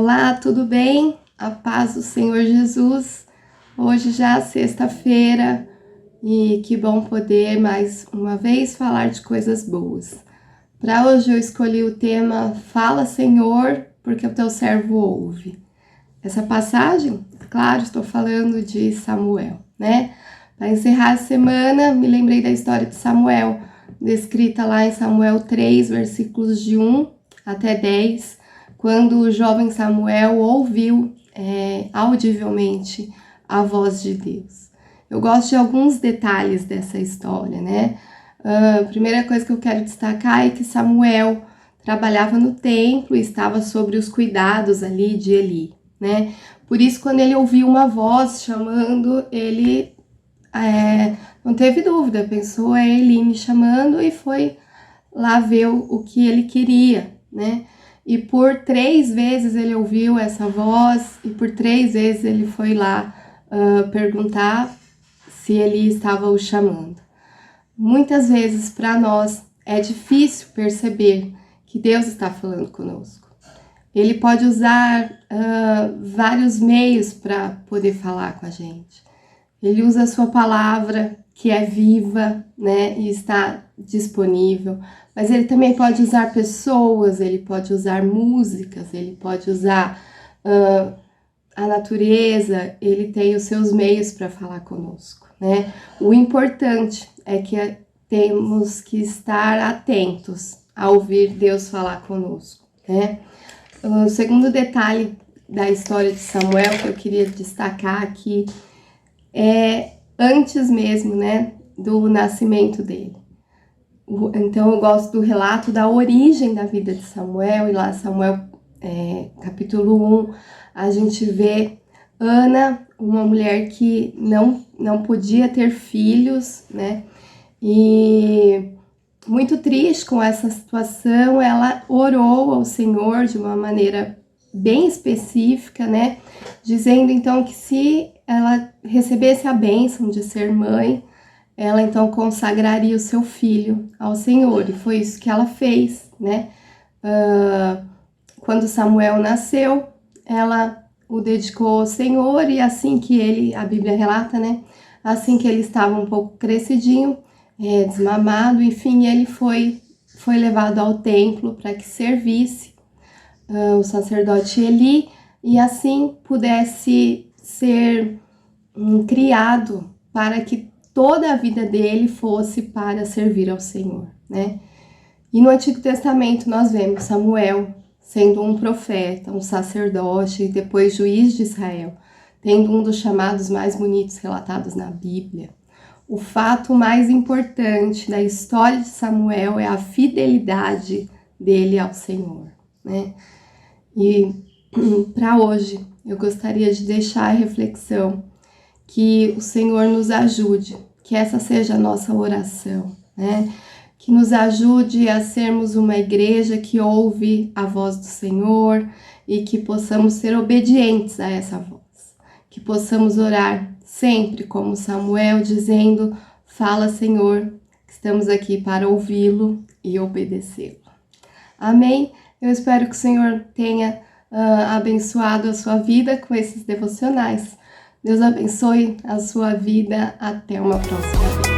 Olá, tudo bem? A paz do Senhor Jesus. Hoje já é sexta-feira e que bom poder mais uma vez falar de coisas boas. Para hoje eu escolhi o tema Fala, Senhor, porque o teu servo ouve. Essa passagem, claro, estou falando de Samuel, né? Para encerrar a semana, me lembrei da história de Samuel, descrita lá em Samuel 3, versículos de 1 até 10, quando o jovem Samuel ouviu audivelmente a voz de Deus. Eu gosto de alguns detalhes dessa história, né? A primeira coisa que eu quero destacar é que Samuel trabalhava no templo e estava sobre os cuidados ali de Eli, né? Por isso, quando ele ouviu uma voz chamando, ele não teve dúvida, pensou, é Eli me chamando, e foi lá ver o que ele queria, né? E por 3 vezes ele ouviu essa voz, e por 3 vezes ele foi lá perguntar se ele estava o chamando. Muitas vezes para nós é difícil perceber que Deus está falando conosco. Ele pode usar vários meios para poder falar com a gente. Ele usa a sua palavra, que é viva, né, e está disponível, mas ele também pode usar pessoas, ele pode usar músicas, ele pode usar a natureza, ele tem os seus meios para falar conosco, né? O importante é que temos que estar atentos a ouvir Deus falar conosco, né? O segundo detalhe da história de Samuel que eu queria destacar aqui é antes mesmo, né, do nascimento dele. Então eu gosto do relato da origem da vida de Samuel, e lá Samuel capítulo 1, a gente vê Ana, uma mulher que não podia ter filhos, né, e muito triste com essa situação, ela orou ao Senhor de uma maneira bem específica, né, dizendo então que se ela recebesse a bênção de ser mãe, ela então consagraria o seu filho ao Senhor, e foi isso que ela fez, né? Quando Samuel nasceu, ela o dedicou ao Senhor, e assim que ele, a Bíblia relata, né? Assim que ele estava um pouco crescidinho, desmamado, enfim, ele foi levado ao templo para que servisse o sacerdote Eli, e assim pudesse ser criado para que toda a vida dele fosse para servir ao Senhor, né? E no Antigo Testamento nós vemos Samuel sendo um profeta, um sacerdote e depois juiz de Israel, tendo um dos chamados mais bonitos relatados na Bíblia. O fato mais importante da história de Samuel é a fidelidade dele ao Senhor, né? E para hoje eu gostaria de deixar a reflexão que o Senhor nos ajude, que essa seja a nossa oração, né? Que nos ajude a sermos uma igreja que ouve a voz do Senhor e que possamos ser obedientes a essa voz. Que possamos orar sempre como Samuel, dizendo, fala, Senhor, que estamos aqui para ouvi-lo e obedecê-lo. Amém? Eu espero que o Senhor tenha abençoado a sua vida com esses devocionais. Deus abençoe a sua vida. Até uma próxima vez.